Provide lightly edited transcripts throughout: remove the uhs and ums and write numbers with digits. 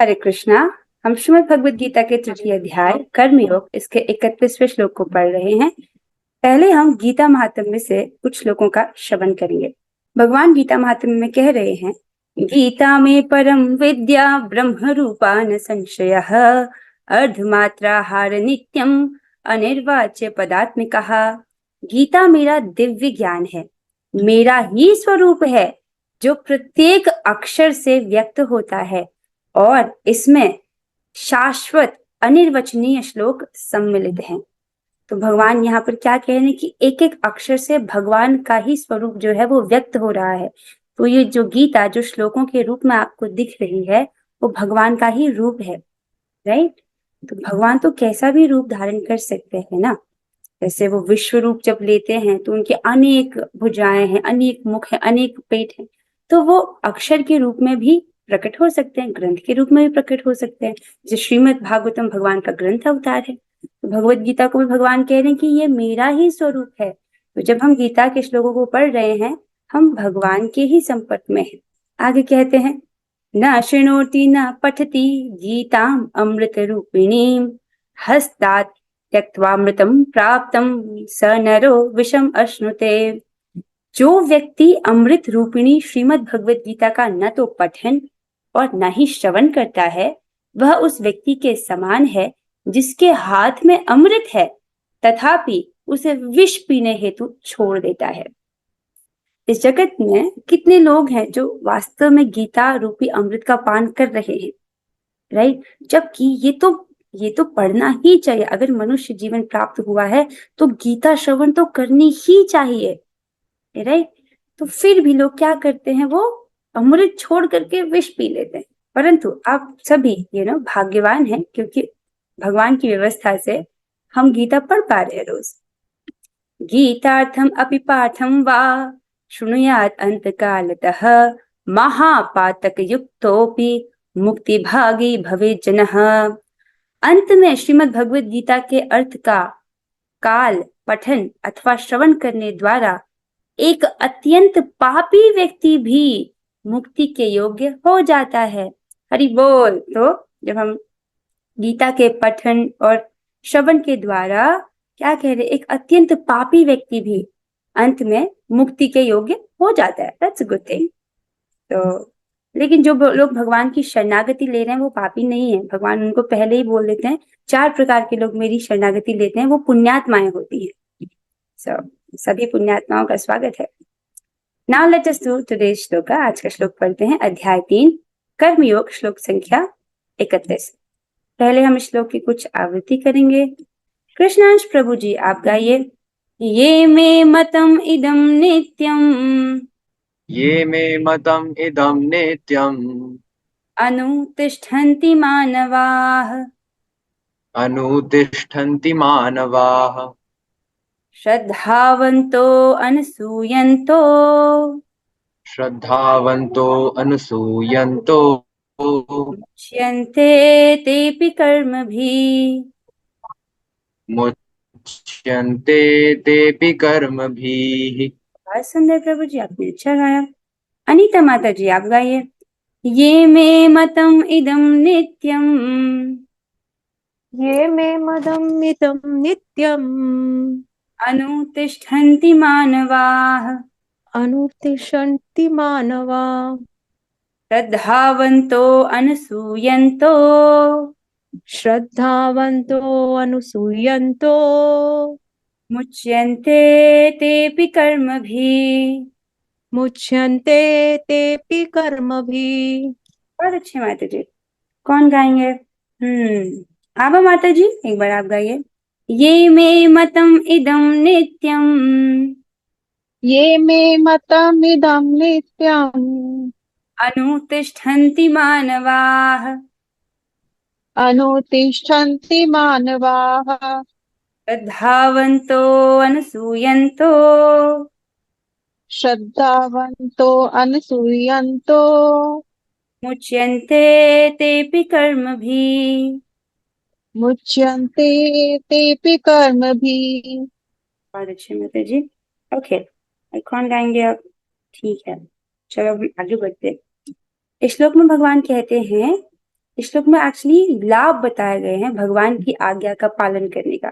हरे कृष्णा। हम श्रीमद् भगवद गीता के तृतीय अध्याय कर्मयोग इसके 31वें श्लोक को पढ़ रहे हैं। पहले हम गीता महात्म्य से कुछ श्लोकों का श्रवण करेंगे। भगवान गीता महात्म्य में कह रहे हैं, गीता में परम विद्या ब्रह्म रूपा न संशयः अर्धमात्राहार नित्यम अनिर्वाच्य पदात्मिकः। गीता मेरा दिव्य ज्ञान है, मेरा ही स्वरूप है जो प्रत्येक अक्षर से व्यक्त होता है और इसमें शाश्वत अनिर्वचनीय श्लोक सम्मिलित हैं। तो भगवान यहाँ पर क्या कह रहे हैं कि एक एक अक्षर से भगवान का ही स्वरूप जो है वो व्यक्त हो रहा है। तो ये जो गीता जो श्लोकों के रूप में आपको दिख रही है वो भगवान का ही रूप है, राइट। तो भगवान तो कैसा भी रूप धारण कर सकते हैं ना। जैसे वो विश्व रूप जब लेते हैं तो उनके अनेक भुजाएं हैं, अनेक मुख है, अनेक पेट है। तो वो अक्षर के रूप में भी प्रकट हो सकते हैं, ग्रंथ के रूप में भी प्रकट हो सकते हैं। जैसे श्रीमद् भागवतम भगवान का ग्रंथ अवतार है, तो भगवत गीता को भी भगवान कह रहे हैं कि ये मेरा ही स्वरूप है। तो जब हम गीता के श्लोकों को पढ़ रहे हैं हम भगवान के ही संपर्क में हैं। आगे कहते हैं, न शृणोति न पठति गीताम अमृत रूपिणीम हस्तात् त्यक्त्वामृतम प्राप्तम स नरो विषम अश्नुते। जो व्यक्ति अमृत रूपिणी श्रीमद् भगवत गीता का न तो पठन और न ही श्रवण करता है वह उस व्यक्ति के समान है जिसके हाथ में अमृत है तथापि उसे विष पीने हेतु छोड़ देता है। इस जगत में कितने लोग हैं जो वास्तव में गीता रूपी अमृत का पान कर रहे हैं, राइट। जबकि ये तो पढ़ना ही चाहिए। अगर मनुष्य जीवन प्राप्त हुआ है तो गीता श्रवण तो करनी ही चाहिए, राइट। तो फिर भी लोग क्या करते हैं, वो अमृत छोड़ करके विष पी लेते हैं। परंतु आप सभी भाग्यवान हैं क्योंकि भगवान की व्यवस्था से हम गीता पढ़ पा रहे हैं रोज। गीतार्थम अपि पाठम वा शृणुयात् अंतकालतः महापातक युक्तोपि मुक्ति भागी भवेत् जनः। अंत में श्रीमद् भगवद गीता के अर्थ का काल पठन अथवा श्रवण करने द्वारा एक अत्यंत पापी व्यक्ति भी मुक्ति के योग्य हो जाता है। हरि बोल। तो जब हम गीता के पठन और श्रवण के द्वारा क्या कह रहे, एक अत्यंत पापी व्यक्ति भी अंत में मुक्ति के योग्य हो जाता है। That's a good thing. तो लेकिन जो लोग भगवान की शरणागति ले रहे हैं वो पापी नहीं है। भगवान उनको पहले ही बोल देते हैं, 4 प्रकार के लोग मेरी शरणागति लेते हैं वो पुण्यात्माएं होती है। सभी पुण्यात्माओं का स्वागत है। Now let us do today's श्लोक। आज का श्लोक पढ़ते हैं, अध्याय 3 कर्मयोग, श्लोक संख्या 31। पहले हम इस श्लोक की कुछ आवृत्ति करेंगे। कृष्णांश प्रभु जी आप गाइए। ये मे मतम इदम नित्यम ये मे मतम इदम नित्यम अनुतिष्ठन्ति मानवाः अनुतिष्ठन्ति मानवाः श्रद्धावन्तो अनसूयन्तो श्रद्धावन्तो अनुसूयन्तो मुच्यन्ते तेऽपि कर्मभिः। मुच्यन्ते तेऽपि कर्मभिः। बहुत सुंदर प्रभु जी, आपने अच्छा गाया। अनीता माता जी आप गाइए। ये मे मतम इदम नित्यम ये मे मदम् इदं नित्यम् अनुतिष्ठन्ति मानवाः अनुतिष्ठन्ति मानवा श्रद्धावन्तो अनसूयन्तो श्रद्धावन्तो अनुसूयन्तो मुच्यन्ते तेऽपि कर्मभिः। मुच्यन्ते तेऽपि कर्मभिः। बहुत अच्छे माता जी। कौन गाएंगे? आभा माता जी एक बार आप गाइए। ये मे मतम इदम नित्यम ये मे मतमिदं नित्यम् अनुतिष्ठन्ति मानवाः अनुतिष्ठन्ति मानवाः श्रद्धावन्तो अनसूयन्तो श्रद्धावन्तो अनुसूयन्तो मुच्यन्ते तेऽपि कर्मभिः। मुच्यन्ते तेऽपि कर्मभिः। बहुत अच्छे माता जी। ओके, कौन गाएंगे आप? ठीक है, चलो हम आगे बढ़ते हैं। इस श्लोक में भगवान कहते हैं इस श्लोक में एक्चुअली लाभ बताए गए हैं भगवान की आज्ञा का पालन करने का।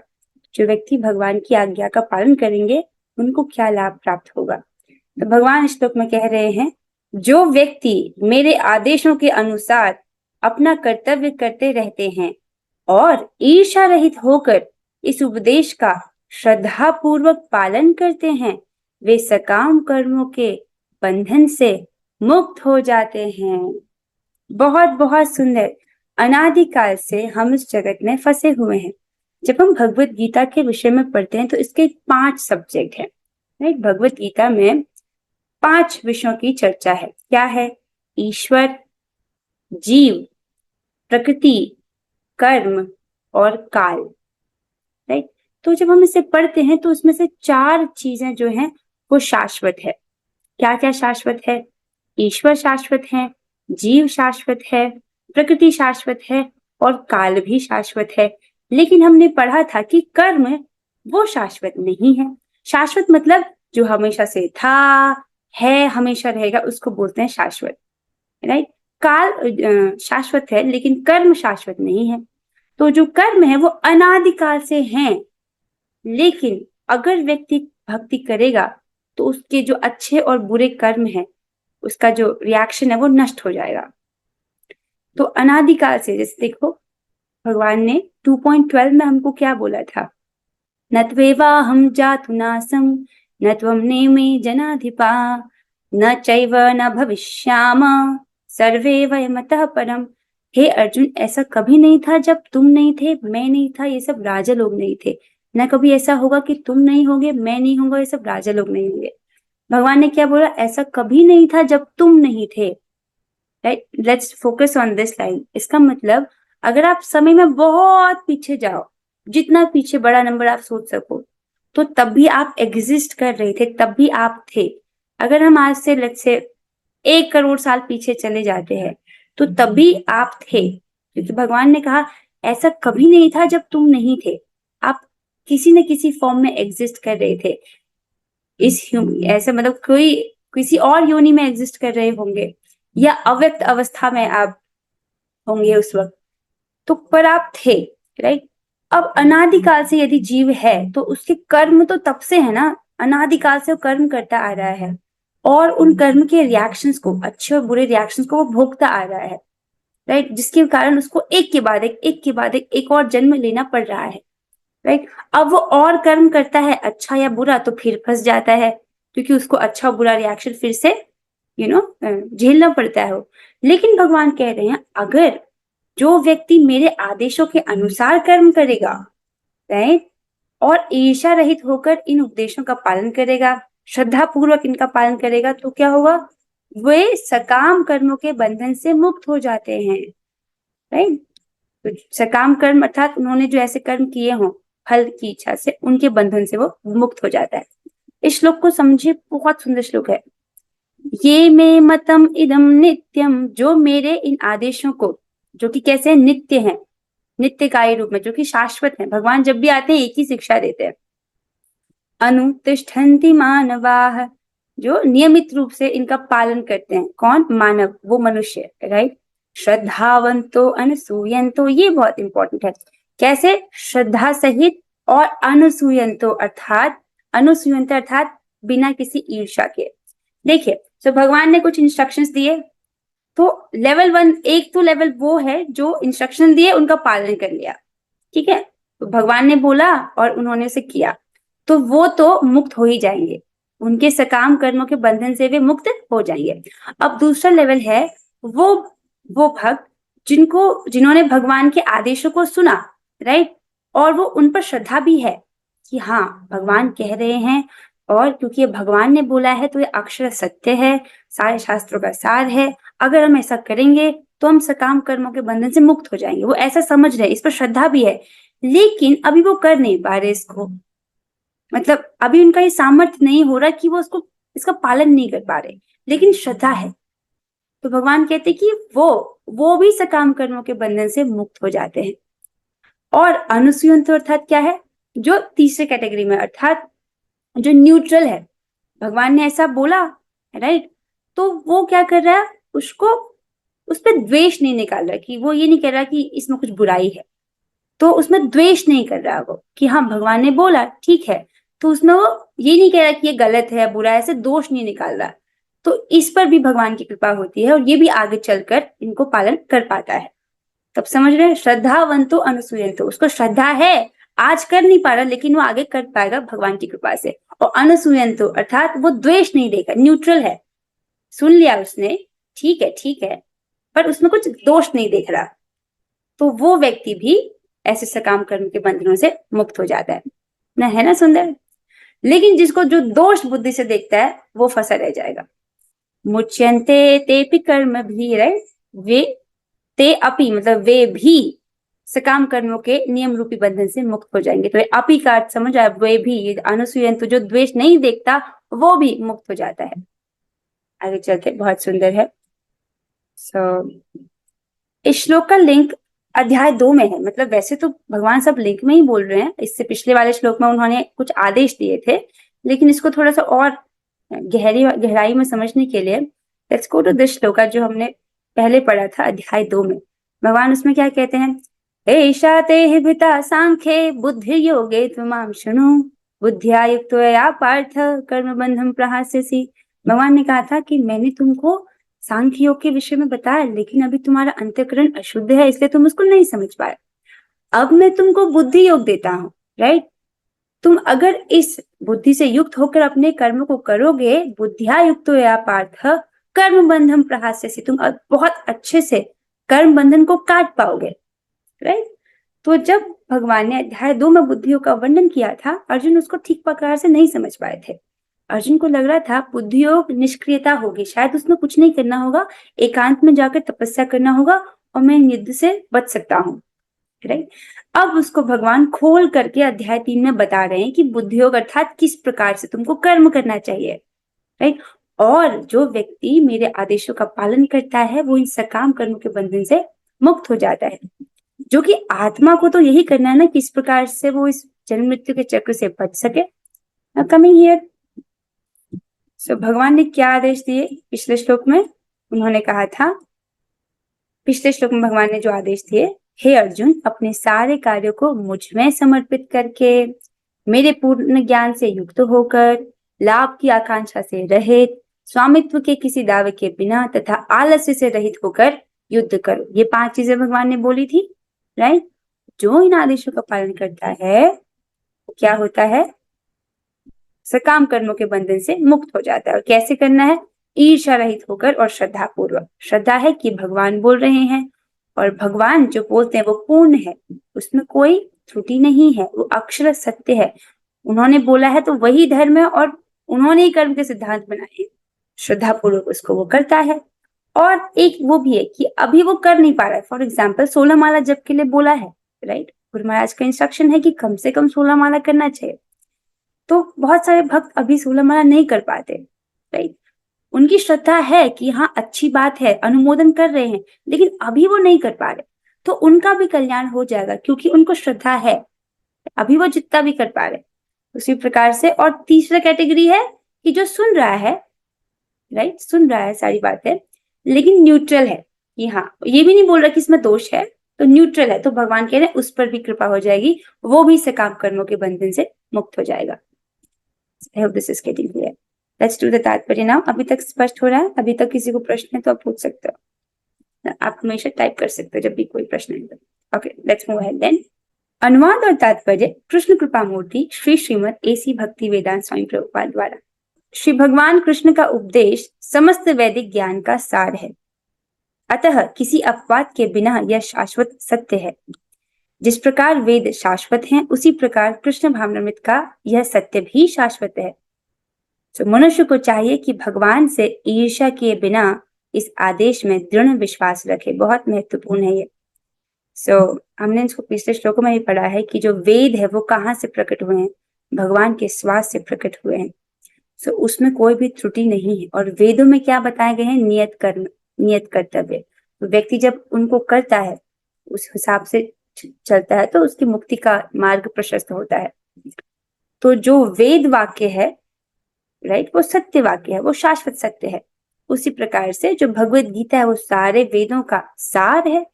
जो व्यक्ति भगवान की आज्ञा का पालन करेंगे उनको क्या लाभ प्राप्त होगा। तो भगवान इस श्लोक में कह रहे हैं, जो व्यक्ति मेरे आदेशों के अनुसार अपना कर्तव्य करते रहते हैं और ईर्ष्या रहित होकर इस उपदेश का श्रद्धा पूर्वक पालन करते हैं, वे सकाम कर्मों के बंधन से मुक्त हो जाते हैं। बहुत बहुत सुंदर। अनादिकाल से हम इस जगत में फंसे हुए हैं। जब हम भगवत गीता के विषय में पढ़ते हैं तो इसके 5 सब्जेक्ट हैं, राइट। भगवत गीता में 5 विषयों की चर्चा है। क्या है? ईश्वर, जीव, प्रकृति, कर्म और काल, राइट। तो जब हम इसे पढ़ते हैं तो उसमें से 4 चीजें जो हैं वो शाश्वत है। क्या क्या शाश्वत है? ईश्वर शाश्वत है, जीव शाश्वत है, प्रकृति शाश्वत है और काल भी शाश्वत है। लेकिन हमने पढ़ा था कि कर्म वो शाश्वत नहीं है। शाश्वत मतलब जो हमेशा से था, है, हमेशा रहेगा, उसको बोलते हैं शाश्वत, राइट। काल शाश्वत है लेकिन कर्म शाश्वत नहीं है। तो जो कर्म है वो अनादिकाल से हैं, लेकिन अगर व्यक्ति भक्ति करेगा तो उसके जो अच्छे और बुरे कर्म है उसका जो रिएक्शन है वो नष्ट हो जाएगा। तो अनादिकाल से, जैसे देखो भगवान ने 2.12 में हमको क्या बोला था? न त्वेवाहं जातु नासं न त्वं नेमे जनाधिपा न चैव न भविष्याम सर्वे वयमतः परम। हे अर्जुन, ऐसा कभी नहीं था जब तुम नहीं थे, मैं नहीं था, ये सब राजा लोग नहीं थे। न कभी ऐसा होगा कि तुम नहीं होगे, मैं नहीं होगा, ये सब राजा लोग नहीं होंगे। भगवान ने क्या बोला? ऐसा कभी नहीं था जब तुम नहीं थे, right. Let's focus on this line. इसका मतलब अगर आप समय में बहुत पीछे जाओ, जितना पीछे बड़ा नंबर आप सोच सको, तो तब भी आप एग्जिस्ट कर रहे थे, तब भी आप थे। अगर हम आज से लेट्स से 1 करोड़ साल पीछे चले जाते हैं तो तब भी आप थे, क्योंकि भगवान ने कहा ऐसा कभी नहीं था जब तुम नहीं थे। आप किसी न किसी फॉर्म में एग्जिस्ट कर रहे थे। ऐसे मतलब कोई किसी और योनि में एग्जिस्ट कर रहे होंगे या अव्यक्त अवस्था में आप होंगे उस वक्त, तो पर आप थे, राइट। अब अनादिकाल से यदि जीव है तो उसके कर्म तो तब से है ना, अनादिकाल से वो कर्म करता आ रहा है और उन कर्म के रिएक्शंस को, अच्छे और बुरे रिएक्शंस को वो भोगता आ रहा है, राइट। जिसके कारण उसको एक के बाद एक और जन्म लेना पड़ रहा है, राइट। अब वो और कर्म करता है, अच्छा या बुरा, तो फिर फंस जाता है क्योंकि उसको अच्छा और बुरा रिएक्शन फिर से झेलना पड़ता है वो। लेकिन भगवान कह रहे हैं अगर जो व्यक्ति मेरे आदेशों के अनुसार कर्म करेगा, राइट, और ईर्ष्या रहित होकर इन उपदेशों का पालन करेगा, श्रद्धा पूर्वक इनका पालन करेगा, तो क्या होगा? वे सकाम कर्मों के बंधन से मुक्त हो जाते हैं, राइट। तो सकाम कर्म अर्थात उन्होंने जो ऐसे कर्म किए हों फल की इच्छा से, उनके बंधन से वो मुक्त हो जाता है। इस श्लोक को समझिए, बहुत सुंदर श्लोक है। ये मे मतम इदम नित्यम, जो मेरे इन आदेशों को, जो कि कैसे नित्य हैं, नित्यकारी रूप में, जो कि शाश्वत है। भगवान जब भी आते हैं एक ही शिक्षा देते हैं। अनुतिष्ठन्ति मानवाः, जो नियमित रूप से इनका पालन करते हैं। कौन? मानव, वो मनुष्य, राइट। श्रद्धावंतो अनसूयन्तो, ये बहुत इंपॉर्टेंट है। कैसे? श्रद्धा सहित और अनसूयन्तो अर्थात बिना किसी ईर्ष्या के। देखिए, तो भगवान ने कुछ इंस्ट्रक्शंस दिए, तो लेवल 1, एक तो लेवल वो है जो इंस्ट्रक्शन दिए उनका पालन कर लिया, ठीक है। तो भगवान ने बोला और उन्होंने उसे किया, तो वो तो मुक्त हो ही जाएंगे, उनके सकाम कर्मों के बंधन से वे मुक्त हो जाएंगे। अब दूसरा लेवल है वो भक्त जिन्होंने भगवान के आदेशों को सुना, राइट, और वो उन पर श्रद्धा भी है कि हाँ भगवान कह रहे हैं, और क्योंकि ये भगवान ने बोला है तो ये अक्षर सत्य है, सारे शास्त्रों का सार है, अगर हम ऐसा करेंगे तो हम सकाम कर्मों के बंधन से मुक्त हो जाएंगे। वो ऐसा समझ रहे हैं, इस पर श्रद्धा भी है, लेकिन अभी वो कर नहीं पा रहे इसको, मतलब अभी उनका ये सामर्थ्य नहीं हो रहा कि वो इसका पालन नहीं कर पा रहे, लेकिन श्रद्धा है। तो भगवान कहते कि वो भी सकाम कर्मों के बंधन से मुक्त हो जाते हैं। और अनुसूयंत अर्थात क्या है? जो तीसरे कैटेगरी में, अर्थात जो न्यूट्रल है। भगवान ने ऐसा बोला, राइट, तो वो क्या कर रहा है? उसको उस पर द्वेष नहीं निकाल रहा, कि वो ये नहीं कह रहा कि इसमें कुछ बुराई है, तो उसमें द्वेष नहीं कर रहा वो कि हाँ भगवान ने बोला ठीक है, तो उसमें वो ये नहीं कह रहा कि ये गलत है बुरा है, ऐसे दोष नहीं निकाल रहा। तो इस पर भी भगवान की कृपा होती है और ये भी आगे चलकर इनको पालन कर पाता है। तब समझ रहे हैं, श्रद्धावंतो अनुसूयंतो, उसको श्रद्धा है, आज कर नहीं पा रहा लेकिन वो आगे कर पाएगा भगवान की कृपा से। और अनुसूयंतो अर्थात वो द्वेष नहीं देगा, न्यूट्रल है, सुन लिया उसने, ठीक है, पर उसमें कुछ दोष नहीं देख रहा, तो वो व्यक्ति भी ऐसे सकाम कर्म के बंधनों से मुक्त हो जाता है ना, है ना सुंदर। लेकिन जिसको जो दोष बुद्धि से देखता है वो फंसा रह जाएगा। मुच्यन्ते तेपि कर्म भी, राइट, वे ते अपि मतलब वे भी सकाम कर्मों के नियम रूपी बंधन से मुक्त हो जाएंगे। तो अपि का अर्थ समझ आया, वे भी, अनुसूयन तो जो द्वेष नहीं देखता वो भी मुक्त हो जाता है। आगे चलते, बहुत सुंदर है। इस श्लोक का लिंक अध्याय 2 में है, मतलब वैसे तो भगवान सब लिंक में ही बोल रहे हैं, इससे पिछले वाले श्लोक में उन्होंने कुछ आदेश दिए थे, लेकिन इसको थोड़ा सा और गहराई में समझने के लिए let's go to this shloka जो हमने पहले पढ़ा था अध्याय 2 में। भगवान उसमें क्या कहते हैं, एषा ते हिता सांख्ये बुद्धि योगे त्वमां शृणु बुद्धिया युक्तया पार्थ कर्म बंधम प्रहास्यसि। भगवान ने कहा था कि मैंने तुमको सांख्य योग के विषय में बताया, लेकिन अभी तुम्हारा अंतःकरण अशुद्ध है इसलिए तुम उसको नहीं समझ पाए। अब मैं तुमको बुद्धि योग देता हूँ, राइट। तुम अगर इस बुद्धि से युक्त होकर अपने कर्म को करोगे, बुद्धिया युक्तो या पार्थ कर्म बंधम प्रहास्यसि, तुम बहुत अच्छे से कर्म बंधन को काट पाओगे, राइट। तो जब भगवान ने अध्याय 2 में बुद्धि योग का वर्णन किया था, अर्जुन उसको ठीक प्रकार से नहीं समझ पाए थे। अर्जुन को लग रहा था बुद्धि योग निष्क्रियता होगी, शायद उसमें कुछ नहीं करना होगा, एकांत में जाकर तपस्या करना होगा और मैं युद्ध से बच सकता हूँ, राइट। अब उसको भगवान खोल करके अध्याय 3 में बता रहे हैं कि बुद्धि योग अर्थात किस प्रकार से तुमको कर्म करना चाहिए, राइट। और जो व्यक्ति मेरे आदेशों का पालन करता है वो इन सकाम कर्म के बंधन से मुक्त हो जाता है, जो कि आत्मा को तो यही करना है ना, किस प्रकार से वो इस जन्म मृत्यु के चक्र से बच सके। कमिंग हियर, सो भगवान ने क्या आदेश दिए पिछले श्लोक में, उन्होंने कहा था, पिछले श्लोक में भगवान ने जो आदेश दिए, हे अर्जुन अपने सारे कार्यों को मुझ में समर्पित करके, मेरे पूर्ण ज्ञान से युक्त होकर, लाभ की आकांक्षा से रहित, स्वामित्व के किसी दावे के बिना तथा आलस्य से रहित होकर युद्ध करो। ये 5 चीजें भगवान ने बोली थी, राइट। जो इन आदेशों का पालन करता है वो क्या होता है, सकाम कर्मों के बंधन से मुक्त हो जाता है। और कैसे करना है, ईर्ष्या रहित होकर और श्रद्धा पूर्वक। श्रद्धा है कि भगवान बोल रहे हैं और भगवान जो बोलते हैं वो पूर्ण है, उसमें कोई त्रुटि नहीं है, वो अक्षर सत्य है। उन्होंने बोला है तो वही धर्म है और उन्होंने ही कर्म के सिद्धांत बनाए, श्रद्धा पूर्वक उसको वो करता है। और एक वो भी है कि अभी वो कर नहीं पा रहा है, फॉर एग्जाम्पल 16 माला जप के लिए बोला है, राइट। गुरु महाराज का इंस्ट्रक्शन है कि कम से कम 16 माला करना चाहिए, तो बहुत सारे भक्त अभी 16 माला नहीं कर पाते, राइट। उनकी श्रद्धा है कि हाँ अच्छी बात है, अनुमोदन कर रहे हैं, लेकिन अभी वो नहीं कर पा रहे, तो उनका भी कल्याण हो जाएगा क्योंकि उनको श्रद्धा है, अभी वो जितना भी कर पा रहे उसी प्रकार से। और तीसरा कैटेगरी है कि जो सुन रहा है, राइट, सुन रहा है सारी बातें, लेकिन न्यूट्रल है कि हाँ ये भी नहीं बोल रहा कि इसमें दोष है, तो न्यूट्रल है, तो भगवान कह रहे हैं उस पर भी कृपा हो जाएगी, वो भी सकाम कर्मों के बंधन से मुक्त हो जाएगा। I hope this is getting clear. Let's do the तात्पर्य now. अभी तक स्पष्ट हो रहा है? अभी तक किसी को प्रश्न है तो आप पूछ सकते हो, आप हमेशा टाइप कर सकते हो जब भी कोई प्रश्न है तो। Okay, let's move ahead then. अनुवाद और तात्पर्य कृष्ण कृपा मूर्ति श्री श्रीमद AC भक्ति वेदांत स्वामी प्रभुपाद द्वारा। श्री भगवान कृष्ण का उपदेश समस्त वैदिक ज्ञान का सार है, अतः किसी अपवाद के बिना यह शाश्वत सत्य है। जिस प्रकार वेद शाश्वत हैं, उसी प्रकार कृष्ण भावनामृत का यह सत्य भी शाश्वत है। तो मनुष्य को चाहिए कि भगवान से ईर्ष्या किए बिना इस आदेश में दृढ़ विश्वास रखे, बहुत महत्वपूर्ण है ये। हमने इसको पिछले श्लोकों में भी पढ़ा है कि जो वेद है वो कहाँ से प्रकट हुए हैं, भगवान के श्वास से प्रकट हुए हैं। उसमें कोई भी त्रुटि नहीं है। और वेदों में क्या बताए गए हैं, नियत कर्म, नियत कर्तव्य। तो व्यक्ति जब उनको करता है, उस हिसाब से चलता है, तो उसकी मुक्ति का मार्ग प्रशस्त होता है। तो जो वेद वाक्य है, राइट, वो सत्य वाक्य है, वो शाश्वत सत्य है। उसी प्रकार से जो भगवत गीता है वो सारे वेदों का सार है,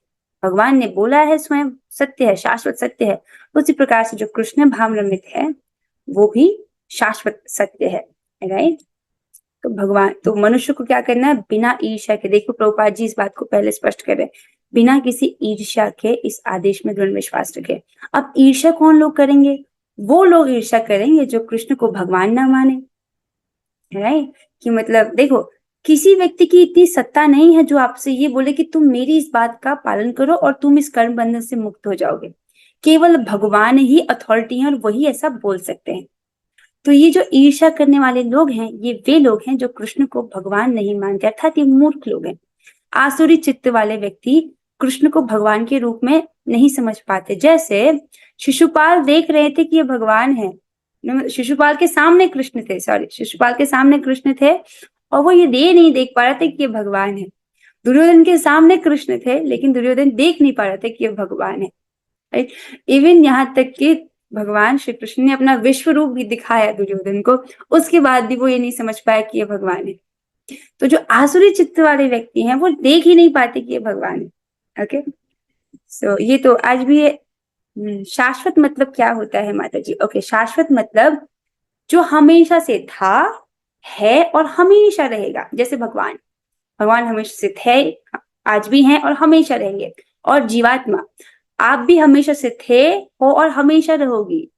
भगवान ने बोला है, स्वयं सत्य है, शाश्वत सत्य है। उसी प्रकार से जो कृष्ण भावनामृत है वो भी शाश्वत सत्य है, राइट। तो भगवान, तो मनुष्य को क्या करना है, बिना ईर्ष्या के, देखो प्रभुपाद जी इस बात को पहले स्पष्ट कर रहे हैं, बिना किसी ईर्ष्या के इस आदेश में दृढ़ विश्वास रखे। अब ईर्ष्या कौन लोग करेंगे, वो लोग ईर्ष्या करेंगे जो कृष्ण को भगवान ना माने, राइट। कि मतलब देखो, किसी व्यक्ति की इतनी सत्ता नहीं है जो आपसे ये बोले कि तुम मेरी इस बात का पालन करो और तुम इस कर्म बंधन से मुक्त हो जाओगे। केवल भगवान ही अथॉरिटी है और वही ऐसा बोल सकते हैं। तो ये जो ईर्ष्या करने वाले लोग हैं, ये वे लोग हैं जो कृष्ण को भगवान नहीं मानते, अर्थात ये मूर्ख लोग हैं। आसुरी चित्त वाले व्यक्ति कृष्ण को भगवान के रूप में नहीं समझ पाते। जैसे शिशुपाल देख रहे थे कि ये भगवान है, शिशुपाल के सामने कृष्ण थे, शिशुपाल के सामने कृष्ण थे और वो ये नहीं देख पा रहे थे कि ये भगवान है। दुर्योधन के सामने कृष्ण थे लेकिन दुर्योधन देख नहीं पा रहे थे कि ये भगवान है, राइट। इवन यहाँ तक कि भगवान श्री कृष्ण ने अपना विश्व रूप भी दिखाया दुर्योधन को, उसके बाद भी वो ये नहीं समझ पाया कि ये भगवान है। तो जो आसुरी चित्त वाले व्यक्ति हैं वो देख ही नहीं पाते कि ये भगवान है। ओके, सो ये तो आज भी शाश्वत मतलब क्या होता है माता जी? ओके, शाश्वत मतलब जो हमेशा से था, है और हमेशा रहेगा। जैसे भगवान हमेशा से थे, आज भी हैं और हमेशा रहेंगे। और जीवात्मा, आप भी हमेशा से थे, हो और हमेशा रहोगी,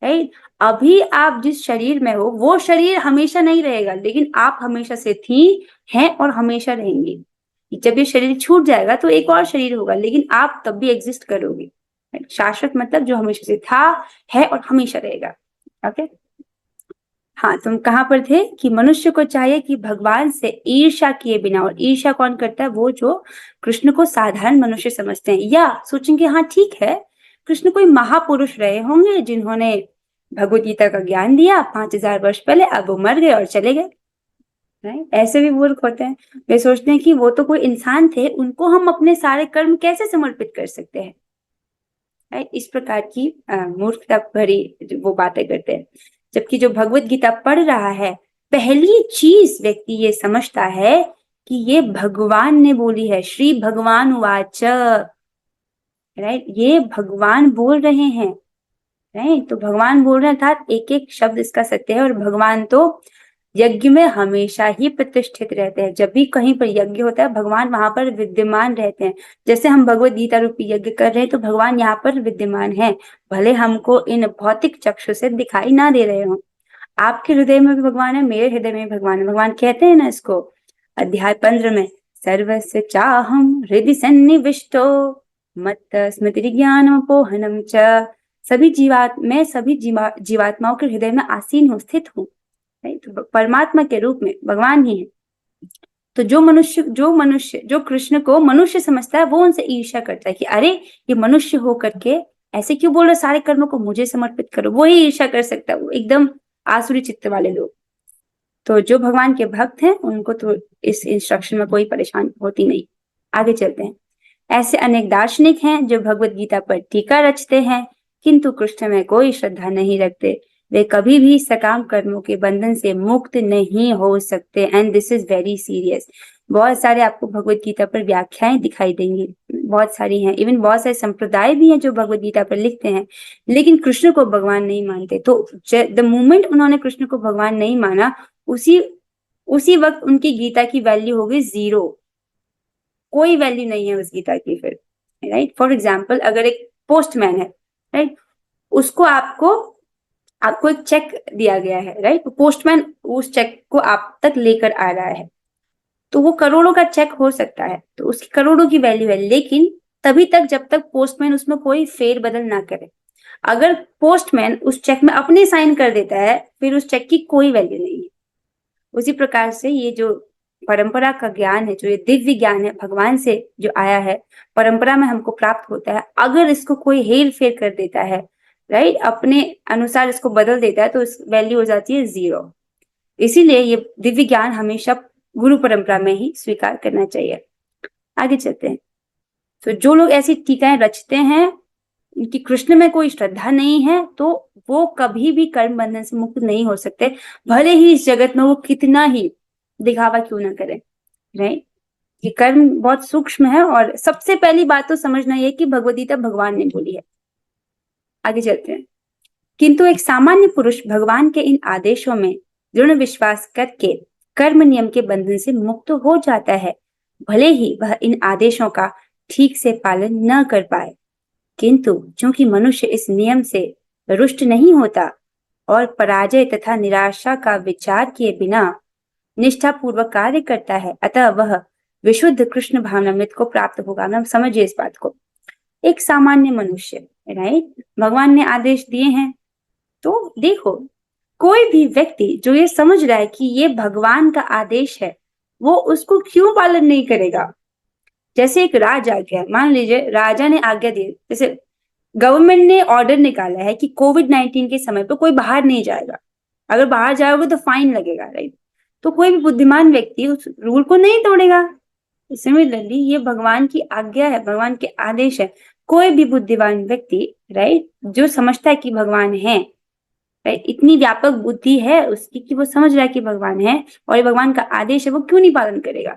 राइट। अभी आप जिस शरीर में हो वो शरीर हमेशा नहीं रहेगा, लेकिन आप हमेशा से थी, हैं और हमेशा रहेंगी। जब ये शरीर छूट जाएगा तो एक और शरीर होगा, लेकिन आप तब भी एग्जिस्ट करोगे। शाश्वत मतलब जो हमेशा से था, है और हमेशा रहेगा। ओके, हाँ, तुम कहाँ पर थे कि मनुष्य को चाहिए कि भगवान से ईर्ष्या किए बिना, और ईर्ष्या कौन करता है, वो जो कृष्ण को साधारण मनुष्य समझते हैं या सोचेंगे हाँ ठीक है, कृष्ण कोई महापुरुष रहे होंगे जिन्होंने भगवत गीता का ज्ञान दिया 5000 वर्ष पहले, अब वो मर गए और चले गए, राइट। ऐसे भी मूर्ख होते हैं, वे सोचते हैं कि वो तो कोई इंसान थे, उनको हम अपने सारे कर्म कैसे समर्पित कर सकते हैं, राइट। इस प्रकार की मूर्खता भरी वो बातें करते हैं। जबकि जो भगवत गीता पढ़ रहा है, पहली चीज व्यक्ति ये समझता है कि ये भगवान ने बोली है, श्री भगवान वाच, राइट, ये भगवान बोल रहे हैं, राइट। तो भगवान बोल रहे हैं अर्थात एक एक शब्द इसका सत्य है। और भगवान तो यज्ञ में हमेशा ही प्रतिष्ठित रहते हैं। जब भी कहीं पर यज्ञ होता है भगवान वहां पर विद्यमान रहते हैं। जैसे हम भगवत गीता रूपी यज्ञ कर रहे हैं तो भगवान यहाँ पर विद्यमान है, भले हमको इन भौतिक चक्षु से दिखाई ना दे रहे हो। आपके हृदय में भी भगवान है, मेरे हृदय में भी भगवान है। भगवान कहते हैं ना इसको अध्याय 15 में, सर्वस्य चाहम हृदय सन्निविष्टो मत्त स्मृति ज्ञान पोहनम च, सभी जीवात्माओं के हृदय में आसीन हूँ, स्थित हूँ, तो परमात्मा के रूप में भगवान ही है। तो जो मनुष्य जो कृष्ण को मनुष्य समझता है वो उनसे ईर्ष्या करता है कि अरे ये मनुष्य हो करके ऐसे क्यों बोल रहे, सारे कर्मों को मुझे समर्पित करो, वो ही ईर्ष्या कर सकता है, वो एकदम आसुरी चित्त वाले लोग। तो जो भगवान के भक्त हैं उनको तो इस इंस्ट्रक्शन में कोई परेशानी होती नहीं। आगे चलते हैं। ऐसे अनेक दार्शनिक हैं जो भगवत गीता पर टीका रचते हैं किंतु कृष्ण में कोई श्रद्धा नहीं रखते। वे कभी भी सकाम कर्मों के बंधन से मुक्त नहीं हो सकते, and this is very serious. बहुत सारे आपको भगवत गीता पर व्याख्याएं दिखाई देंगी, बहुत सारी हैं, इवन बहुत सारे संप्रदाय भी हैं जो भगवत गीता पर लिखते हैं, लेकिन कृष्ण को भगवान नहीं मानते। तो द मोमेंट उन्होंने कृष्ण को भगवान नहीं माना, उसी वक्त उनकी गीता की वैल्यू हो गई 0, कोई वैल्यू नहीं है उस गीता की फिर, राइट। फॉर एग्जाम्पल, अगर एक पोस्टमैन है, राइट, उसको आपको एक चेक दिया गया है, राइट, पोस्टमैन उस चेक को आप तक लेकर आ रहा है, तो वो करोड़ों का चेक हो सकता है, तो उसकी करोड़ों की वैल्यू है, लेकिन तभी तक जब तक पोस्टमैन उसमें कोई फेर बदल ना करे। अगर पोस्टमैन उस चेक में अपने साइन कर देता है फिर उस चेक की कोई वैल्यू नहीं है। उसी प्रकार से ये जो परंपरा का ज्ञान है, जो ये दिव्य ज्ञान है भगवान से जो आया है, परंपरा में हमको प्राप्त होता है, अगर इसको कोई हेर फेर कर देता है, राइट, अपने अनुसार इसको बदल देता है, तो इस वैल्यू हो जाती है 0। इसीलिए ये दिव्य ज्ञान हमेशा गुरु परंपरा में ही स्वीकार करना चाहिए। आगे चलते हैं। तो जो लोग ऐसी टीकाएं रचते हैं, उनकी कृष्ण में कोई श्रद्धा नहीं है, तो वो कभी भी कर्म बंधन से मुक्त नहीं हो सकते, भले ही इस जगत में वो कितना ही दिखावा क्यों ना करें, राइट। ये कर्म बहुत सूक्ष्म है और सबसे पहली बात तो समझना ये कि भगवद गीता भगवान ने बोली है। आगे चलते हैं। किंतु एक सामान्य पुरुष भगवान के इन आदेशों में दृढ़ विश्वास करके कर्म नियम के बंधन से मुक्त हो जाता है, भले ही वह इन आदेशों का ठीक से पालन न कर पाए। किंतु चूंकि मनुष्य इस नियम से रुष्ट नहीं होता और पराजय तथा निराशा का विचार किए बिना निष्ठापूर्वक कार्य करता है, अतः वह विशुद्ध कृष्ण भावनामृत को प्राप्त होगा। मतलब समझिए इस बात को। एक सामान्य मनुष्य, राइट, भगवान ने आदेश दिए हैं, तो देखो कोई भी व्यक्ति जो ये समझ रहा है कि ये भगवान का आदेश है, वो उसको क्यों पालन नहीं करेगा। जैसे एक राज आज्ञा, मान लीजिए राजा ने आज्ञा दी, जैसे गवर्नमेंट ने ऑर्डर निकाला है कि कोविड-19 के समय पे कोई बाहर नहीं जाएगा, अगर बाहर जाओगे तो फाइन लगेगा, राइट। तो कोई भी बुद्धिमान व्यक्ति उस रूल को नहीं तोड़ेगा। सिमिलरली ये भगवान की आज्ञा है, भगवान के आदेश है। कोई भी बुद्धिमान व्यक्ति, राइट, जो समझता है कि भगवान है, राइट, इतनी व्यापक बुद्धि है उसकी कि वो समझ रहा है कि भगवान है और ये भगवान का आदेश है, वो क्यों नहीं पालन करेगा,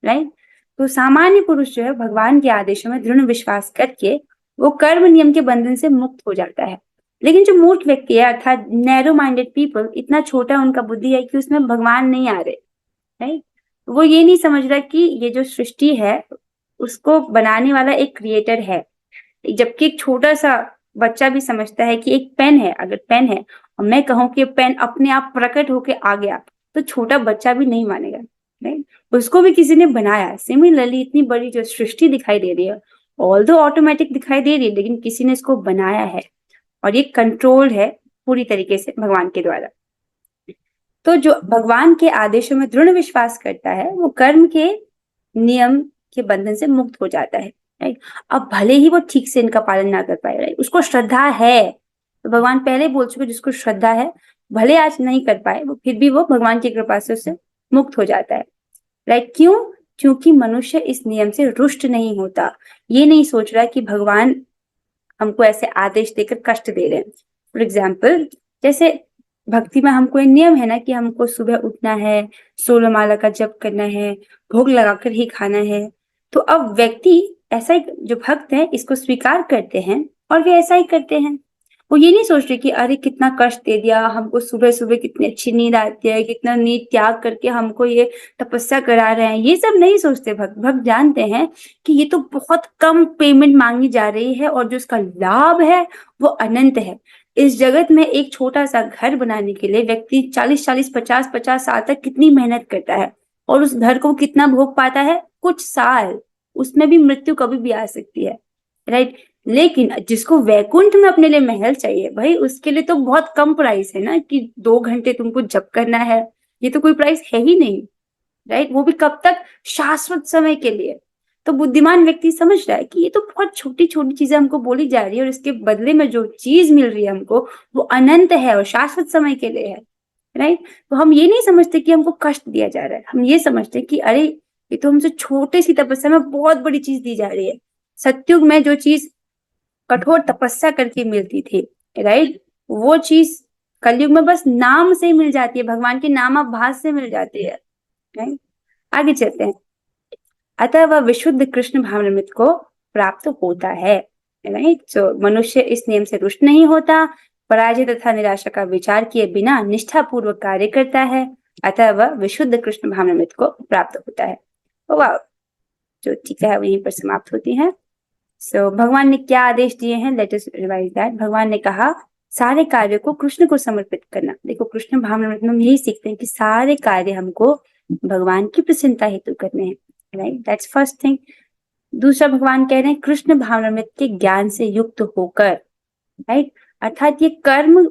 राइट। तो सामान्य पुरुष जो है भगवान के आदेशों में दृढ़ विश्वास करके वो कर्म नियम के बंधन से मुक्त हो जाता है। लेकिन जो मूर्ख व्यक्ति है, अर्थात नैरो माइंडेड पीपल, इतना छोटा उनका बुद्धि है कि उसमें भगवान नहीं आ रहे, राइट। वो ये नहीं समझ रहा कि ये जो सृष्टि है उसको बनाने वाला एक क्रिएटर है। जबकि एक छोटा सा बच्चा भी समझता है कि एक पेन है, अगर पेन है और मैं कहूं कि पेन अपने आप प्रकट होके आ गया, तो छोटा बच्चा भी नहीं मानेगा, राइट। उसको भी किसी ने बनाया। सिमिलरली इतनी बड़ी जो सृष्टि दिखाई दे रही है, ऑल्दो ऑटोमेटिक दिखाई दे रही है, लेकिन किसी ने इसको बनाया है और ये कंट्रोल्ड है पूरी तरीके से भगवान के द्वारा। तो जो भगवान के आदेशों में दृढ़ विश्वास करता है वो कर्म के नियम के बंधन से मुक्त हो जाता है, राइट। अब भले ही वो ठीक से इनका पालन ना कर पाए, राइट, उसको श्रद्धा है, तो भगवान पहले बोल चुके जिसको श्रद्धा है भले आज नहीं कर पाए वो फिर भी वो भगवान की कृपा से उससे मुक्त हो जाता है, राइट। क्यों? क्योंकि मनुष्य इस नियम से रुष्ट नहीं होता। ये नहीं सोच रहा कि भगवान हमको ऐसे आदेश देकर कष्ट दे रहे हैं। फॉर एग्जाम्पल, जैसे भक्ति में हमको एक नियम है ना कि हमको सुबह उठना है, 16 माला का जप करना है, भोग लगाकर ही खाना है। तो अब व्यक्ति ऐसा ही, जो भक्त है इसको स्वीकार करते हैं और वे ऐसा ही करते हैं। वो ये नहीं सोच रहे कि अरे कितना कष्ट दे दिया हमको, सुबह सुबह कितनी अच्छी नींद आती है, कितना नींद त्याग करके हमको ये तपस्या करा रहे हैं, ये सब नहीं सोचते भक्त। भक्त जानते हैं कि ये तो बहुत कम पेमेंट मांगी जा रही है और जो इसका लाभ है वो अनंत है। इस जगत में एक छोटा सा घर बनाने के लिए व्यक्ति 40-40, 50-50 साल तक कितनी मेहनत करता है और उस घर को कितना भोग पाता है, कुछ साल। उसमें भी मृत्यु कभी भी आ सकती है, राइट। लेकिन जिसको वैकुंठ में अपने लिए महल चाहिए, भाई उसके लिए तो बहुत कम प्राइस है ना कि 2 घंटे तुमको जप करना है, ये तो कोई प्राइस है ही नहीं, राइट। वो भी कब तक? शाश्वत समय के लिए। तो बुद्धिमान व्यक्ति समझ रहा है कि ये तो बहुत छोटी छोटी चीजें हमको बोली जा रही है और इसके बदले में जो चीज मिल रही है हमको वो अनंत है और शाश्वत समय के लिए है, राइट। तो हम ये नहीं समझते कि हमको कष्ट दिया जा रहा है, हम ये समझते कि अरे ये तो हमसे छोटे सी तपस्या में बहुत बड़ी चीज दी जा रही है। सत्युग में जो चीज कठोर तपस्या करके मिलती थी, राइट, वो चीज कलयुग में बस नाम से ही मिल जाती है, भगवान के नामाभास से मिल जाती है, राइट। आगे चलते हैं। अतः वह विशुद्ध कृष्ण भावनामृत को प्राप्त होता है, राइट। सो मनुष्य इस नियम से रुष्ट नहीं होता, पराजय तथा निराशा का विचार किए बिना निष्ठापूर्वक कार्य करता है, अतः वह विशुद्ध कृष्ण भावनामृत को प्राप्त होता है। वाह, जो टीका है वहीं पर समाप्त होती है। सो भगवान ने क्या आदेश दिए हैं, लेट अस रिवाइज दैट। भगवान ने कहा सारे कार्य को कृष्ण को समर्पित करना। देखो कृष्ण भावनामृत में हम यही सीखते हैं कि सारे कार्य हमको भगवान की प्रसन्नता हेतु करने हैं, राइट, दैट्स फर्स्ट थिंग। दूसरा भगवान कह रहे हैं कृष्ण भावनामृत के ज्ञान से युक्त होकर, राइट, अर्थात ये कर्म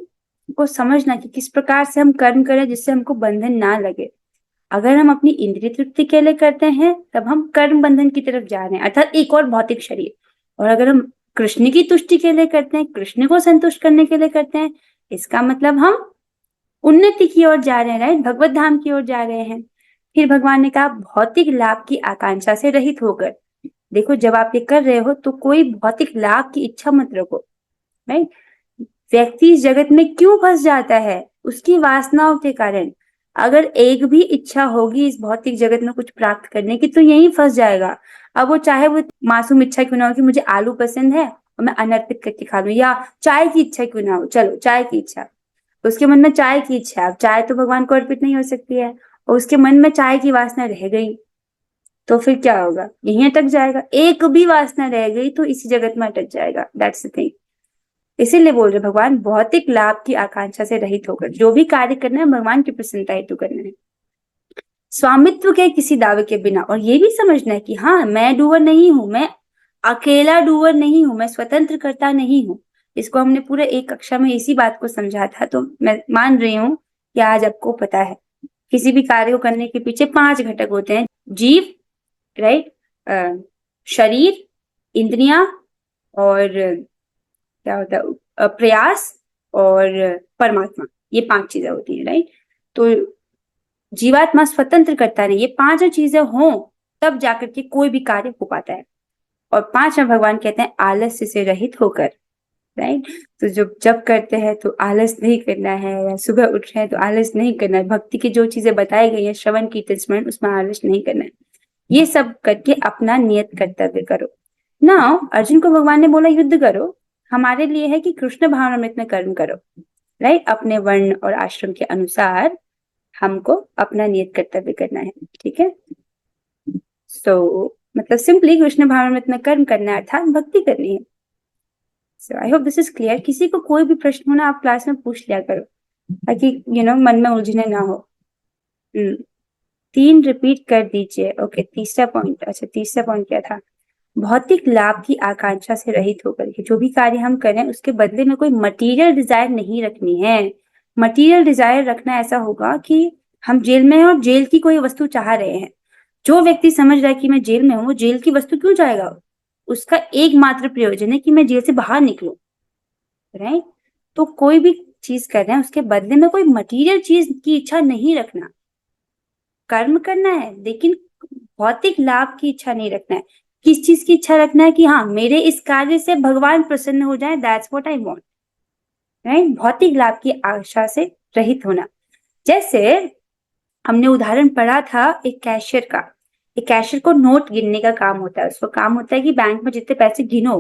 को समझना कि किस प्रकार से हम कर्म करें जिससे हमको बंधन ना लगे। अगर हम अपनी इंद्रिय तृप्ति के लिए करते हैं तब हम कर्म बंधन की तरफ जा रहे हैं, अर्थात एक और भौतिक शरीर। और अगर हम कृष्ण की तुष्टि के लिए करते हैं, कृष्ण को संतुष्ट करने के लिए करते हैं, इसका मतलब हम उन्नति की ओर जा रहे हैं, राइट, भगवत धाम की ओर जा रहे हैं। फिर भगवान ने कहा भौतिक लाभ की आकांक्षा से रहित होकर। देखो जब आप ये कर रहे हो तो कोई भौतिक लाभ की इच्छा मत रखो, राइट। व्यक्ति इस जगत में क्यों फंस जाता है? उसकी वासनाओं के कारण। अगर एक भी इच्छा होगी इस भौतिक जगत में कुछ प्राप्त करने की तो यहीं फंस जाएगा। अब वो चाहे वो मासूम इच्छा क्यों ना हो कि मुझे आलू पसंद है और मैं अनर्पित करके खा लूं, या चाय की इच्छा क्यों ना हो, चलो चाय की इच्छा, उसके मन में चाय की इच्छा, अब चाय तो भगवान को अर्पित नहीं हो सकती है और उसके मन में चाय की वासना रह गई, तो फिर क्या होगा, यहीं अटक जाएगा। एक भी वासना रह गई तो इसी जगत में अटक जाएगा। That's the thing. इसीलिए बोल रहे भगवान भौतिक लाभ की आकांक्षा से रहित होकर जो भी कार्य करना है भगवान की प्रसन्नता हेतु करना है, स्वामित्व के किसी दावे के बिना। और ये भी समझना है कि हाँ मैं डूअर नहीं हूं, मैं अकेला डूअर नहीं हूं, मैं स्वतंत्र करता नहीं हूं। इसको हमने पूरे एक कक्षा में इसी बात को समझा था, तो मैं मान रही हूँ कि आज आपको पता है। किसी भी कार्य को करने के पीछे 5 घटक होते हैं, जीव, राइट, शरीर, इंद्रियां, और क्या होता है प्रयास, और परमात्मा। ये 5 चीजें होती हैं, राइट। तो जीवात्मा स्वतंत्र करता नहीं, ये 5 चीजें हों तब जाकर के कोई भी कार्य हो पाता है। और 5 में भगवान कहते हैं आलस्य से रहित होकर, राइट। तो जब करते हैं तो आलस नहीं करना है, या सुबह उठ रहे हैं तो आलस नहीं करना है, भक्ति की जो चीजें बताई गई है श्रवण कीर्तन स्मरण उसमें आलस नहीं करना है, ये सब करके अपना नियत कर्तव्य करो। नाउ अर्जुन को भगवान ने बोला युद्ध करो, हमारे लिए है कि कृष्ण भावनामृत में कर्म करो, राइट। अपने वर्ण और आश्रम के अनुसार हमको अपना नियत कर्तव्य करना है, ठीक है। सो मतलब सिंपली कृष्ण भावनामृत में कर्म करना है अर्थात भक्ति करनी है। So I hope this is clear. किसी को कोई भी प्रश्न हो ना आप क्लास में पूछ लिया करो ताकि मन में उलझने ना हो। 3 रिपीट कर दीजिए। ओके, तीसरा पॉइंट, अच्छा तीसरा पॉइंट क्या था, भौतिक लाभ की आकांक्षा से रहित होकर के जो भी कार्य हम करें उसके बदले में कोई मटेरियल डिजायर नहीं रखनी है। मटेरियल डिजायर रखना ऐसा होगा कि हम जेल में हैं और जेल की कोई वस्तु चाह रहे हैं। जो व्यक्ति समझ रहा है कि मैं जेल में हूँ वो जेल की वस्तु क्यों चाहेगा, उसका एकमात्र प्रयोजन है कि मैं जेल से बाहर निकलूं, राइट। तो कोई भी चीज कर रहे हैं उसके बदले में कोई मटेरियल चीज की इच्छा नहीं रखना। कर्म करना है लेकिन भौतिक लाभ की इच्छा नहीं रखना है। किस चीज की इच्छा रखना है कि हाँ मेरे इस कार्य से भगवान प्रसन्न हो जाए, that's what I want, right. भौतिक लाभ की आशा से रहित होना। जैसे हमने उदाहरण पढ़ा था एक कैशियर का। एक कैशियर को नोट गिनने का काम होता है, उसका काम होता है कि बैंक में जितने पैसे गिनो,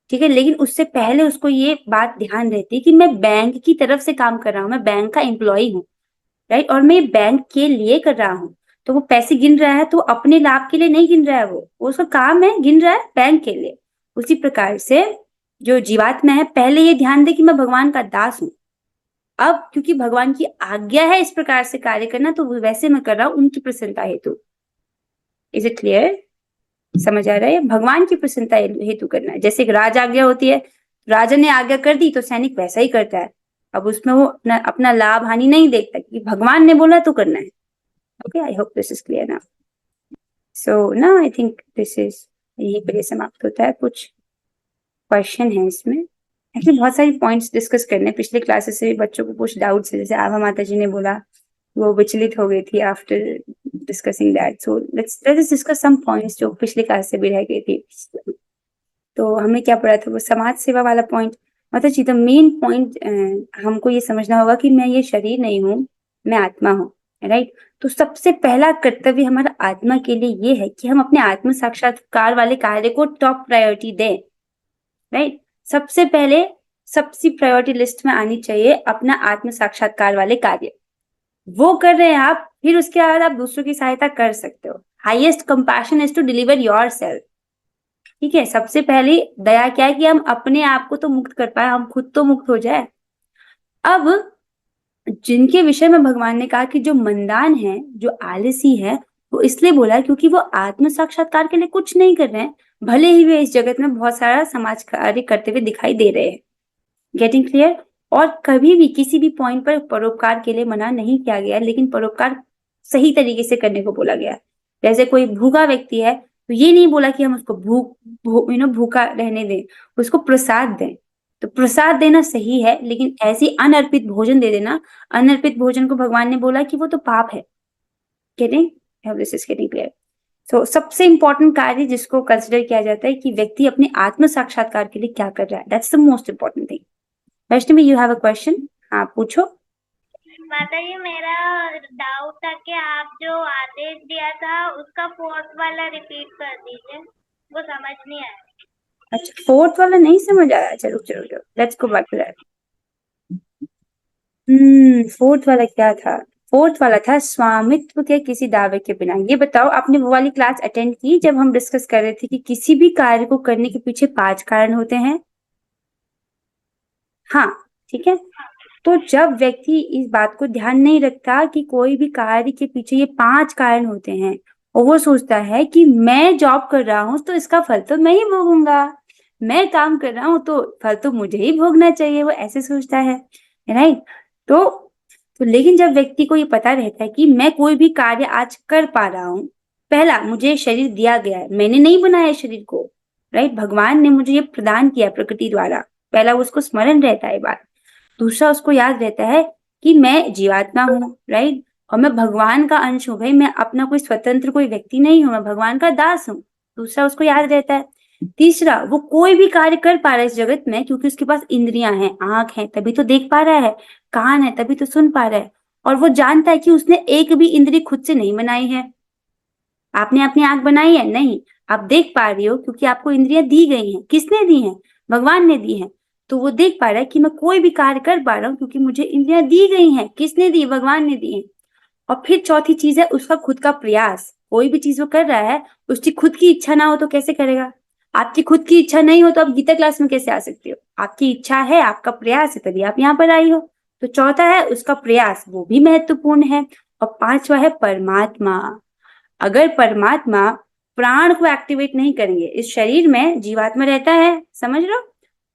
ठीक है, लेकिन उससे पहले उसको ये बात ध्यान रहती है कि मैं बैंक की तरफ से काम कर रहा हूँ, मैं बैंक का एम्प्लॉय हूँ, राइट, और मैं बैंक के लिए कर रहा हूँ। तो वो पैसे गिन रहा है तो अपने लाभ के लिए नहीं गिन रहा है, वो उसका काम है, गिन रहा है बैंक के लिए। उसी प्रकार से जो जीवात्मा है पहले ये ध्यान दे कि मैं भगवान का दास हूँ, अब क्योंकि भगवान की आज्ञा है इस प्रकार से कार्य करना तो वैसे मैं कर रहा हूँ उनकी प्रसन्नता हेतु। Is it clear? समझ आ रहा है? भगवान की प्रसन्नता हेतु करना है। जैसे एक राज आज्ञा होती है, राजा ने आज्ञा कर दी तो सैनिक वैसा ही करता है, अब उसमें वो अपना लाभ हानि नहीं देखता क्योंकि भगवान ने बोला तो करना है। Okay, I hope this is clear now. So now I think this is, यही पर समाप्त होता है। कुछ क्वेश्चन है इसमें, एक्चुअली बहुत सारी पॉइंट्स डिस्कस करने, पिछले क्लासेस से भी बच्चों को कुछ डाउट्स है, जैसे आभा माता जी ने बोला वो विचलित हो गई थी after discussing that. So let's discuss some points जो पिछले क्लास से भी रह गई थी। तो हमने क्या पढ़ा था, वो समाज सेवा वाला पॉइंट। माता जी द मेन पॉइंट हमको ये समझना होगा कि मैं ये शरीर नहीं हूँ, मैं आत्मा हूँ, राइट। तो सबसे पहला कर्तव्य हमारा आत्मा के लिए ये है कि हम अपने आत्म साक्षात्कार वाले कार्य को टॉप प्रायोरिटी दें, राइट। सबसे पहले सबसे प्रायोरिटी लिस्ट में आनी चाहिए अपना आत्म साक्षात्कार वाले कार्य, वो कर रहे हैं आप, फिर उसके बाद आप दूसरों की सहायता कर सकते हो। Highest compassion is to deliver yourself, ठीक है। सबसे पहले दया क्या है कि हम अपने आप को तो मुक्त कर पाए, हम खुद तो मुक्त हो जाए। अब जिनके विषय में भगवान ने कहा कि जो मंदान है, जो आलसी है, वो इसलिए बोला क्योंकि वो आत्म साक्षात्कार के लिए कुछ नहीं कर रहे हैं, भले ही वे इस जगत में बहुत सारा समाज कार्य करते हुए दिखाई दे रहे हैं। Getting clear? और कभी भी किसी भी पॉइंट पर परोपकार के लिए मना नहीं किया गया, लेकिन परोपकार सही तरीके से करने को बोला गया। जैसे कोई भूखा व्यक्ति है तो ये नहीं बोला कि हम उसको भूखा रहने दें, उसको प्रसाद दें। तो प्रसाद देना सही है, लेकिन ऐसी अनर्पित भोजन दे देना, अनर्पित भोजन को भगवान ने बोला कि वो तो पाप है। Getting? This is getting clear? So सबसे इंपॉर्टेंट कार्य जिसको कंसिडर किया जाता है कि व्यक्ति अपने आत्म साक्षात्कार के लिए क्या कर रहा है, that's the most important thing. Vaishnavi, you have a question? हाँ पूछो। माता जी मेरा डाउट था कि आप जो आदेश दिया था उसका फोर्थ वाला रिपीट कर दीजिए, वो समझ नहीं आया। अच्छा, फोर्थ वाला नहीं समझ आया? चलो चलो चलो, let's go back to that. Fourth वाला क्या था? फोर्थ वाला था स्वामित्व के किसी दावे के बिना। ये बताओ, आपने वो वाली क्लास अटेंड की जब हम डिस्कस कर रहे थे कि किसी भी कार्य को करने के पीछे 5 कारण होते हैं? हाँ, ठीक है। तो जब व्यक्ति इस बात को ध्यान नहीं रखता कि कोई भी कार्य के पीछे ये 5 कारण होते हैं और वो सोचता है कि मैं जॉब कर रहा हूँ तो इसका फल तो मैं ही भोगूंगा, मैं काम कर रहा हूँ तो फल तो मुझे ही भोगना चाहिए, वो ऐसे सोचता है, राइट? तो लेकिन जब व्यक्ति को ये पता रहता है कि मैं कोई भी कार्य आज कर पा रहा हूँ, पहला, मुझे शरीर दिया गया है, मैंने नहीं बनाया शरीर को, राइट? भगवान ने मुझे ये प्रदान किया प्रकृति द्वारा, पहला उसको स्मरण रहता है बात। दूसरा, उसको याद रहता है कि मैं जीवात्मा हूँ, राइट? और मैं भगवान का अंश हूँ भाई, मैं अपना कोई स्वतंत्र कोई व्यक्ति नहीं हूँ, मैं भगवान का दास हूँ। दूसरा, उसको याद रहता है। तीसरा, वो कोई भी कार्य कर पा रहा है इस जगत में क्योंकि उसके पास इंद्रियां हैं, आंख है तभी तो देख पा रहा है, कान है तभी तो सुन पा रहा है, और वो जानता है कि उसने एक भी इंद्रिय खुद से नहीं बनाई है। आपने अपनी आंख बनाई है? नहीं। आप देख पा रही हो क्योंकि आपको इंद्रियां दी गई हैं। किसने दी हैं? भगवान ने दी हैं। तो वो देख पा रहा है कि मैं कोई भी कार्य कर पा रहा हूँ क्योंकि मुझे इंद्रियां दी गई हैं। किसने दी? भगवान ने दी हैं। और फिर चौथी चीज है उसका खुद का प्रयास। कोई भी चीज वो कर रहा है, उसकी खुद की इच्छा ना हो तो कैसे करेगा? आपकी खुद की इच्छा नहीं हो तो आप गीता क्लास में कैसे आ सकते हो? आपकी इच्छा है, आपका प्रयास है, तभी आप यहाँ पर आई हो। तो चौथा है उसका प्रयास, वो भी महत्वपूर्ण है। और पांचवा है परमात्मा। अगर परमात्मा प्राण को एक्टिवेट नहीं करेंगे, इस शरीर में जीवात्मा रहता है, समझ लो,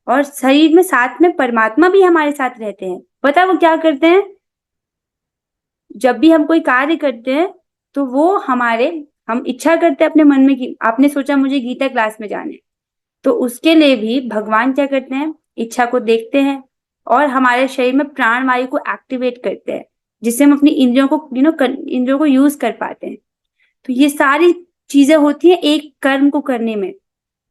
और शरीर में साथ में परमात्मा भी हमारे साथ रहते हैं। पता वो क्या करते हैं? जब भी हम कोई कार्य करते हैं तो वो हम इच्छा करते हैं अपने मन में कि आपने सोचा मुझे गीता क्लास में जाना है, तो उसके लिए भी भगवान क्या करते हैं? इच्छा को देखते हैं और हमारे शरीर में प्राण वायु को एक्टिवेट करते हैं, जिससे हम अपनी इंद्रियों को इंद्रियों को यूज कर पाते हैं। तो ये सारी चीजें होती हैं एक कर्म को करने में।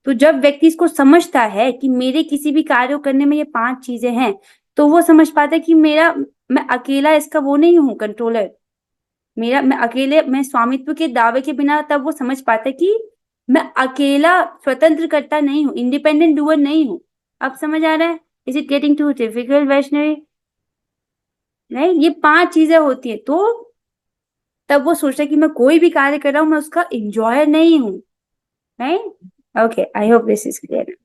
तो जब व्यक्ति इसको समझता है कि मेरे किसी भी कार्य को करने में ये 5 चीजें हैं, तो वो समझ पाता है कि मैं अकेला इसका वो नहीं हूँ कंट्रोलर, मैं स्वामित्व के दावे के बिना, तब वो समझ पाता है कि मैं अकेला स्वतंत्र करता नहीं हूँ, इंडिपेंडेंट डूअर नहीं हूँ। अब समझ आ रहा है? Is it getting too difficult Vaishnavi? Right? ये 5 चीजें होती है, तो तब वो सोचता है कि मैं कोई भी कार्य कर रहा हूँ, मैं उसका इंजॉयर नहीं हूँ, right? Okay, I hope this is clear.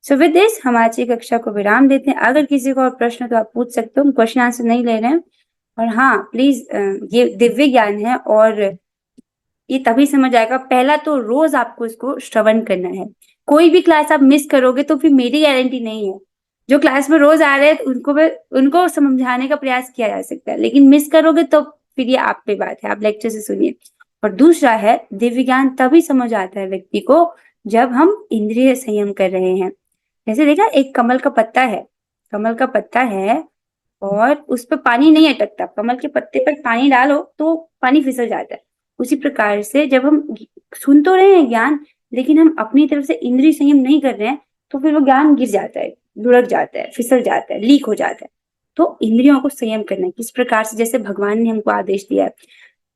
So with this हम आज की कक्षा को विराम देते हैं। अगर किसी को और प्रश्न तो आप पूछ सकते हो, हम क्वेश्चन आंसर नहीं ले रहे हैं। और हाँ प्लीज, ये दिव्य ज्ञान है और ये तभी समझ आएगा, पहला तो रोज आपको इसको श्रवण करना है। कोई भी क्लास आप मिस करोगे तो फिर मेरी गारंटी नहीं है। जो क्लास में रोज आ रहे हैं उनको समझाने का प्रयास किया जा सकता है, लेकिन मिस करोगे तो फिर ये आप पे बात है, आप लेक्चर से सुनिए। और दूसरा है, दिव्य ज्ञान तभी समझ आता है व्यक्ति को जब हम इंद्रिय संयम कर रहे हैं। जैसे देखा, एक कमल का पत्ता है, कमल का पत्ता है और उस पर पानी नहीं अटकता, कमल के पत्ते पर पानी डालो तो पानी फिसल जाता है। उसी प्रकार से जब हम सुन तो रहे हैं ज्ञान, लेकिन हम अपनी तरफ से इंद्रिय संयम नहीं कर रहे हैं, तो फिर वो ज्ञान गिर जाता है, लुढ़क जाता है, फिसल जाता है, लीक हो जाता है। तो इंद्रियों को संयम करना है किस प्रकार से? जैसे भगवान ने हमको आदेश दिया है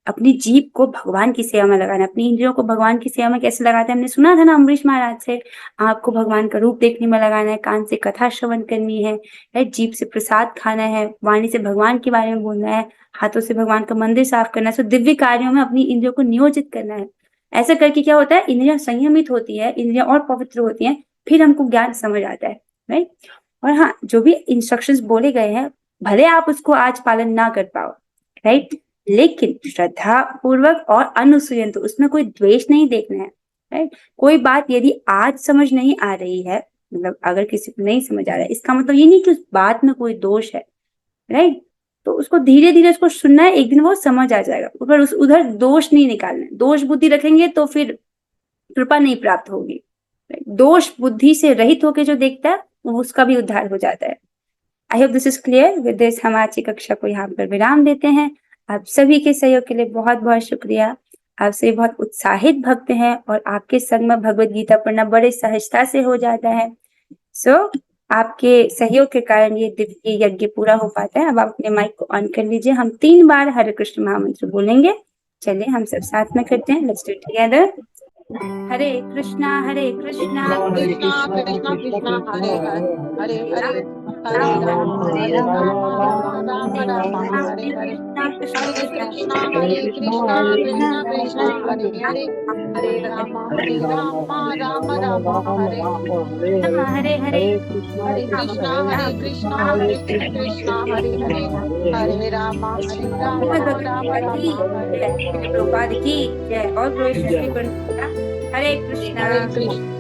अपनी जीभ को भगवान की सेवा में लगाना, अपनी इंद्रियों को भगवान की सेवा में कैसे लगाते हैं हमने सुना था ना अम्बरीश महाराज से। आपको भगवान का रूप देखने में लगाना है, कान से कथा श्रवण करनी है, जीभ से प्रसाद खाना है, वाणी से भगवान के बारे में बोलना है, हाथों से भगवान का मंदिर साफ करना है। सो दिव्य कार्यों में अपनी इंद्रियों को नियोजित करना है। ऐसा करके क्या होता है? इंद्रियां संयमित होती है, इंद्रियां और पवित्र होती हैं, फिर हमको ज्ञान समझ आता है, राइट? और हाँ, जो भी इंस्ट्रक्शंस बोले गए हैं, भले आप उसको आज पालन ना कर पाओ, राइट, लेकिन श्रद्धा पूर्वक और अनुसूयन, तो उसमें कोई द्वेष नहीं देखना है, राइट? कोई बात यदि आज समझ नहीं आ रही है, मतलब अगर किसी को नहीं समझ आ रहा है, इसका मतलब ये नहीं कि उस बात में कोई दोष है, राइट? तो उसको धीरे धीरे उसको सुनना है, एक दिन वो समझ आ जाएगा। पर उधर दोष नहीं निकालना है। दोष बुद्धि रखेंगे तो फिर कृपा नहीं प्राप्त होगी। दोष बुद्धि से रहित होकर जो देखता है उसका भी उद्धार हो जाता है। आई hope this is clear. With this हम आज की कक्षा को यहाँ पर विराम देते हैं। आप सभी के सहयोग के लिए बहुत बहुत शुक्रिया। आप सभी बहुत उत्साहित भक्त हैं और आपके संग में भगवत गीता पढ़ना बड़े सहजता से हो जाता है। सो आपके सहयोग के कारण ये दिव्य यज्ञ पूरा हो पाता है। अब आप अपने माइक को ऑन कर लीजिए। हम 3 बार हरे कृष्ण महामंत्र बोलेंगे। चलिए हम सब साथ में करते हैं। Let's do it together. Hare Krishna Krishna Krishna Krishna Krishna Hare Hare Hare Hare Hare Ram Ram Ram Hare Hare Hare Krishna Krishna Krishna Hare Hare Hare Ram Ram Ram Hare Hare Hare Hare Krishna Krishna Krishna Hare Hare Hare Ram Ram Ram Hare Prabhupada की जय। और हरे कृष्णा हरे कृष्ण